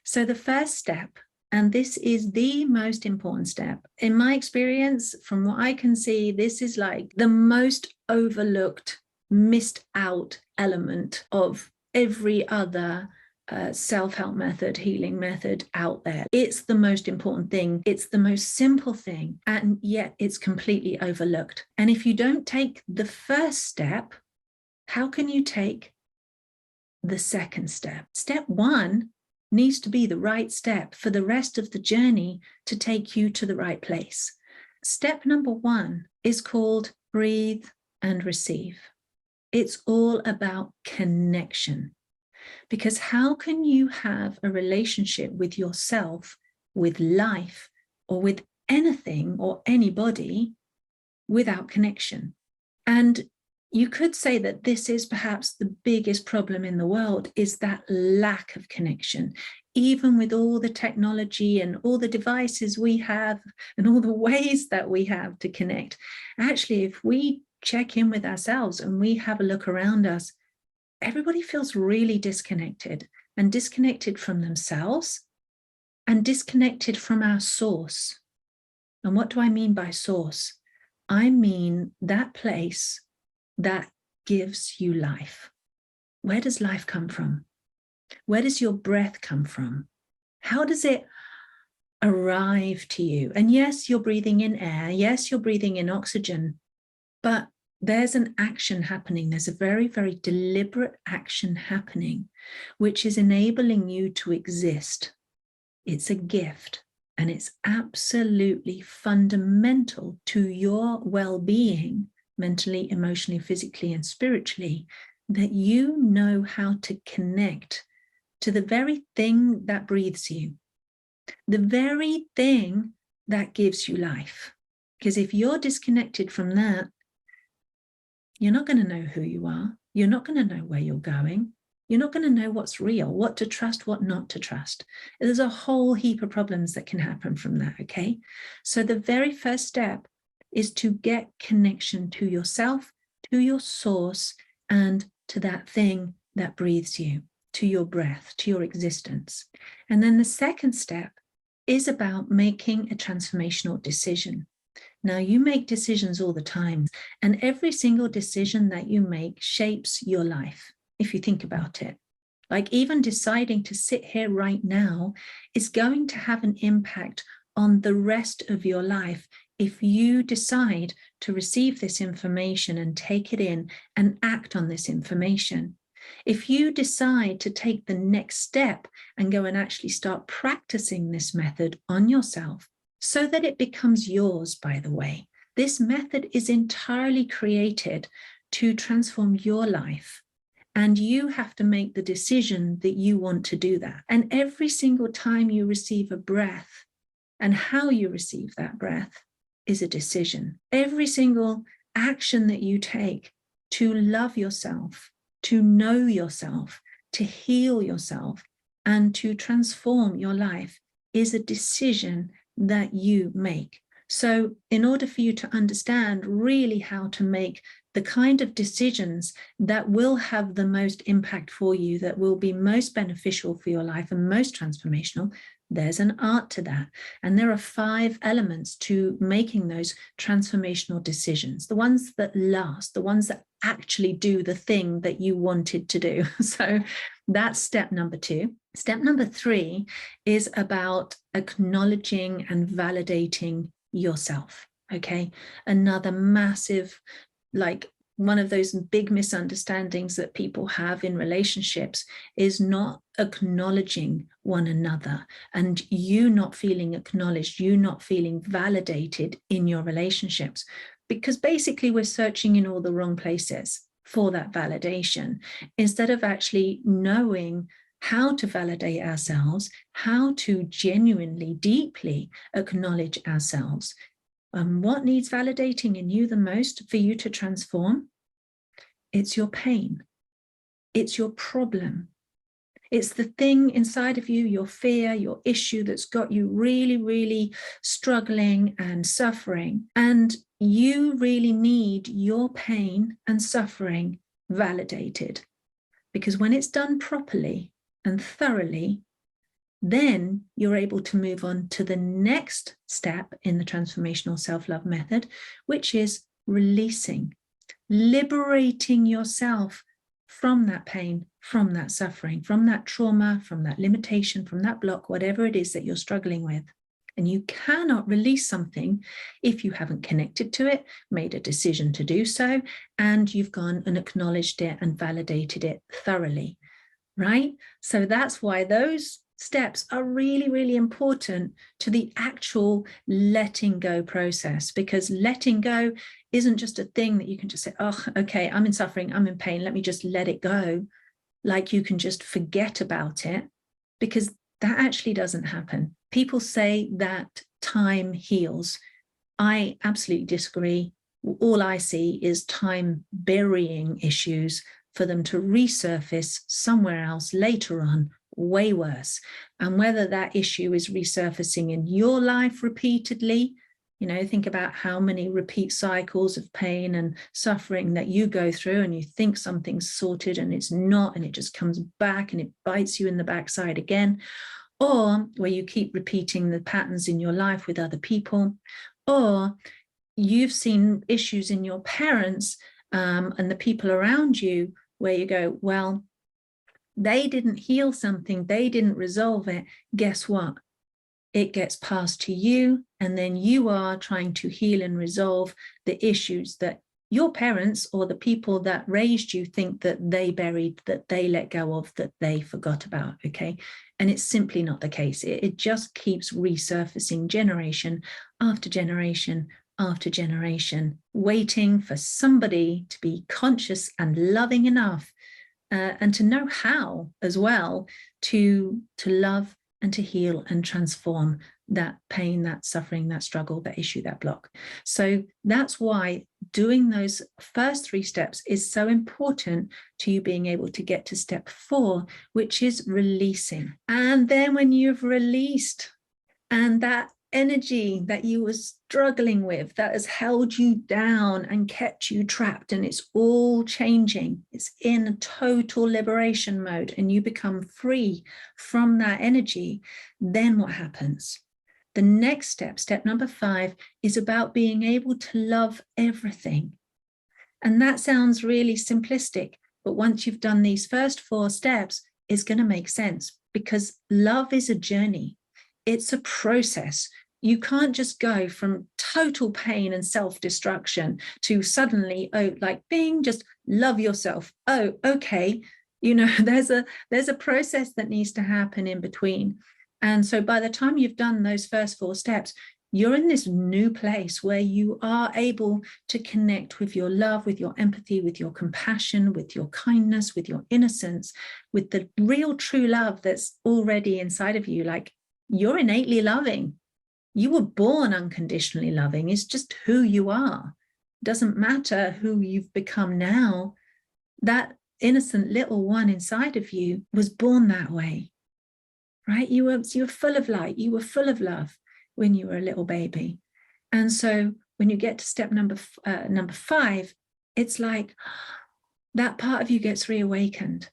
So the first step, and this is the most important step, in my experience, from what I can see, this is like the most overlooked, missed out element of every other self-help method, healing method out there. It's the most important thing. It's the most simple thing, and yet it's completely overlooked. And if you don't take the first step, how can you take the second step? Step one needs to be the right step for the rest of the journey to take you to the right place. Step number one is called breathe and receive. It's all about connection. Because how can you have a relationship with yourself, with life, or with anything or anybody without connection? And you could say that this is perhaps the biggest problem in the world, is that lack of connection. Even with all the technology and all the devices we have and all the ways that we have to connect, actually, if we check in with ourselves and we have a look around us, everybody feels really disconnected, and disconnected from themselves and disconnected from our source. And what do I mean by source? I mean that place that gives you life. Where does life come from? Where does your breath come from? How does it arrive to you? And yes, you're breathing in air. Yes, you're breathing in oxygen, but there's an action happening. There's a very, very deliberate action happening, which is enabling you to exist. It's a gift, and it's absolutely fundamental to your well-being, mentally, emotionally, physically, and spiritually, that you know how to connect to the very thing that breathes you, the very thing that gives you life. Because if you're disconnected from that, you're not going to know who you are. You're not going to know where you're going. You're not going to know what's real, what to trust, what not to trust. There's a whole heap of problems that can happen from that, okay? So the very first step is to get connection to yourself, to your source, and to that thing that breathes you, to your breath, to your existence. And then the second step is about making a transformational decision. Now, you make decisions all the time, and every single decision that you make shapes your life, if you think about it. Like even deciding to sit here right now is going to have an impact on the rest of your life if you decide to receive this information and take it in and act on this information. If you decide to take the next step and go and actually start practicing this method on yourself, so that it becomes yours, by the way. This method is entirely created to transform your life, and you have to make the decision that you want to do that. And every single time you receive a breath, and how you receive that breath is a decision. Every single action that you take to love yourself, to know yourself, to heal yourself, and to transform your life is a decision that you make. So in order for you to understand really how to make the kind of decisions that will have the most impact for you, that will be most beneficial for your life and most transformational, there's an art to that. And there are 5 elements to making those transformational decisions, the ones that last, the ones that actually do the thing that you wanted to do. So that's step number 2. Step number 3 is about acknowledging and validating yourself, okay? Another massive, like one of those big misunderstandings that people have in relationships is not acknowledging one another, and you not feeling acknowledged, you not feeling validated in your relationships, because basically we're searching in all the wrong places for that validation, instead of actually knowing how to validate ourselves, how to genuinely, deeply acknowledge ourselves. What needs validating in you the most for you to transform? It's your pain. It's your problem. It's the thing inside of you, your fear, your issue that's got you really, really struggling and suffering. And you really need your pain and suffering validated. Because when it's done properly and thoroughly, then you're able to move on to the next step in the transformational self-love method, which is releasing, liberating yourself from that pain, from that suffering, from that trauma, from that limitation, from that block, whatever it is that you're struggling with. And you cannot release something if you haven't connected to it, made a decision to do so, and you've gone and acknowledged it and validated it thoroughly, right? So that's why those steps are really, really important to the actual letting go process, because letting go isn't just a thing that you can just say, oh, okay, I'm in suffering, I'm in pain, let me just let it go. Like you can just forget about it, because that actually doesn't happen. People say that time heals. I absolutely disagree. All I see is time burying issues for them to resurface somewhere else later on, way worse. And whether that issue is resurfacing in your life repeatedly, you know, think about how many repeat cycles of pain and suffering that you go through, and you think something's sorted and it's not, and it just comes back and it bites you in the backside again. Or where you keep repeating the patterns in your life with other people, or you've seen issues in your parents and the people around you where you go, well, they didn't heal something, they didn't resolve it. Guess what? It gets passed to you, and then you are trying to heal and resolve the issues that your parents or the people that raised you think that they buried, that they let go of, that they forgot about, okay? And it's simply not the case. It just keeps resurfacing generation after generation after generation, waiting for somebody to be conscious and loving enough and to know how as well to love and to heal and transform that pain, that suffering, that struggle, that issue, that block. So that's why doing those first 3 steps is so important to you being able to get to step 4, which is releasing. And then when you've released, and that energy that you were struggling with, that has held you down and kept you trapped, and it's all changing, it's in a total liberation mode, and you become free from that energy, then what happens? The next step, step number 5, is about being able to love everything. And that sounds really simplistic, but once you've done these first 4 steps, it's going to make sense, because love is a journey. It's a process. You can't just go from total pain and self-destruction to suddenly, oh, like being just love yourself. Oh, okay. You know, there's a process that needs to happen in between. And so by the time you've done those first 4 steps, you're in this new place where you are able to connect with your love, with your empathy, with your compassion, with your kindness, with your innocence, with the real true love that's already inside of you. Like, you're innately loving. You were born unconditionally loving. It's just who you are. It doesn't matter who you've become now. That innocent little one inside of you was born that way, right? You were full of light. You were full of love when you were a little baby. And so when you get to step number 5, it's like that part of you gets reawakened,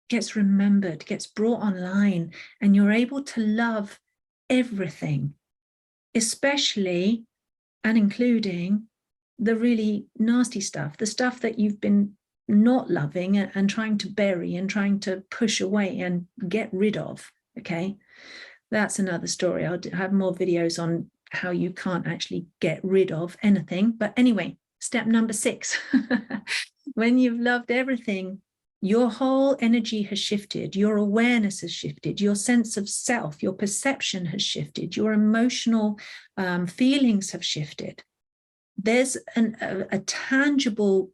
gets remembered, gets brought online, and you're able to love everything, especially and including the really nasty stuff, the stuff that you've been not loving and trying to bury and trying to push away and get rid of, okay? That's another story. I'll have more videos on how you can't actually get rid of anything. But anyway, step number 6, when you've loved everything, your whole energy has shifted, your awareness has shifted, your sense of self, your perception has shifted, your emotional feelings have shifted. There's a tangible,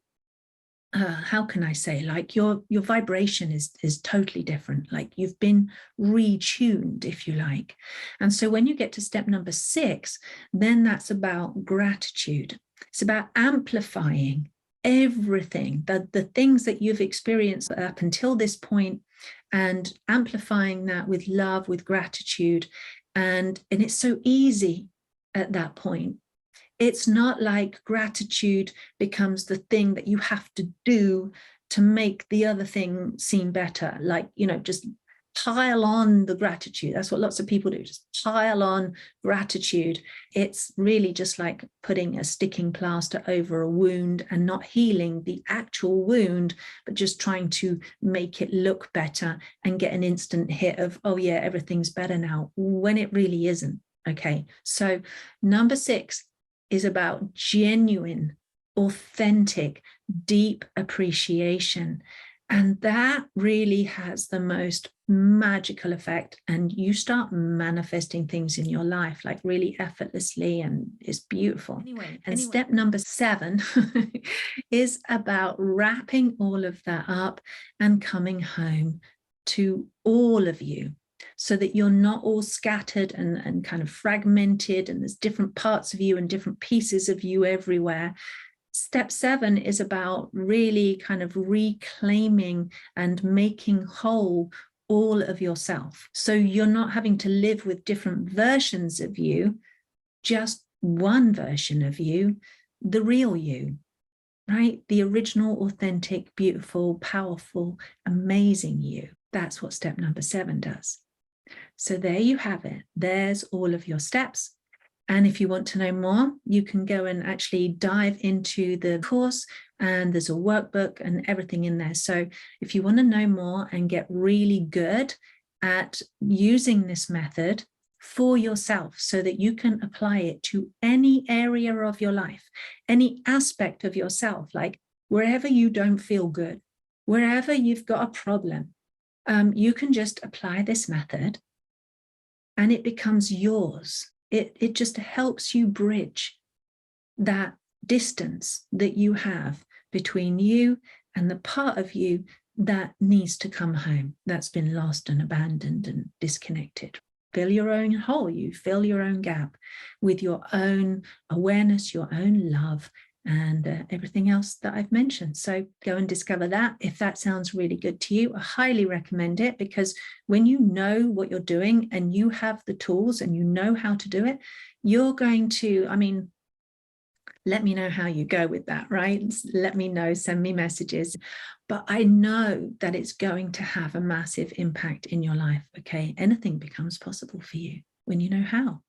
how can I say, like your vibration is totally different. Like you've been retuned, if you like. And so when you get to step number 6, then that's about gratitude. It's about amplifying everything, the things that you've experienced up until this point, and amplifying that with love, with gratitude. And it's so easy at that point. It's not like gratitude becomes the thing that you have to do to make the other thing seem better. Like, you know, just pile on the gratitude. That's what lots of people do, just pile on gratitude. It's really just like putting a sticking plaster over a wound and not healing the actual wound, but just trying to make it look better and get an instant hit of, oh yeah, everything's better now, when it really isn't. Okay, so number 6 is about genuine, authentic, deep appreciation. And that really has the most magical effect. And you start manifesting things in your life like really effortlessly, and it's beautiful. And step number 7 is about wrapping all of that up and coming home to all of you, so that you're not all scattered and kind of fragmented, and there's different parts of you and different pieces of you everywhere. Step 7 is about really kind of reclaiming and making whole all of yourself. So you're not having to live with different versions of you, just one version of you, the real you, right? The original, authentic, beautiful, powerful, amazing you. That's what step number 7 does. So there you have it. There's all of your steps. And if you want to know more, you can go and actually dive into the course, and there's a workbook and everything in there. So if you want to know more and get really good at using this method for yourself so that you can apply it to any area of your life, any aspect of yourself, like wherever you don't feel good, wherever you've got a problem, you can just apply this method and it becomes yours. It just helps you bridge that distance that you have between you and the part of you that needs to come home, that's been lost and abandoned and disconnected. Fill your own hole, you fill your own gap with your own awareness, your own love, and everything else that I've mentioned. So go and discover that. If that sounds really good to you, I highly recommend it, because when you know what you're doing and you have the tools and you know how to do it, you're going to, I mean, let me know how you go with that, right? Let me know, send me messages. But I know that it's going to have a massive impact in your life, okay? Anything becomes possible for you when you know how.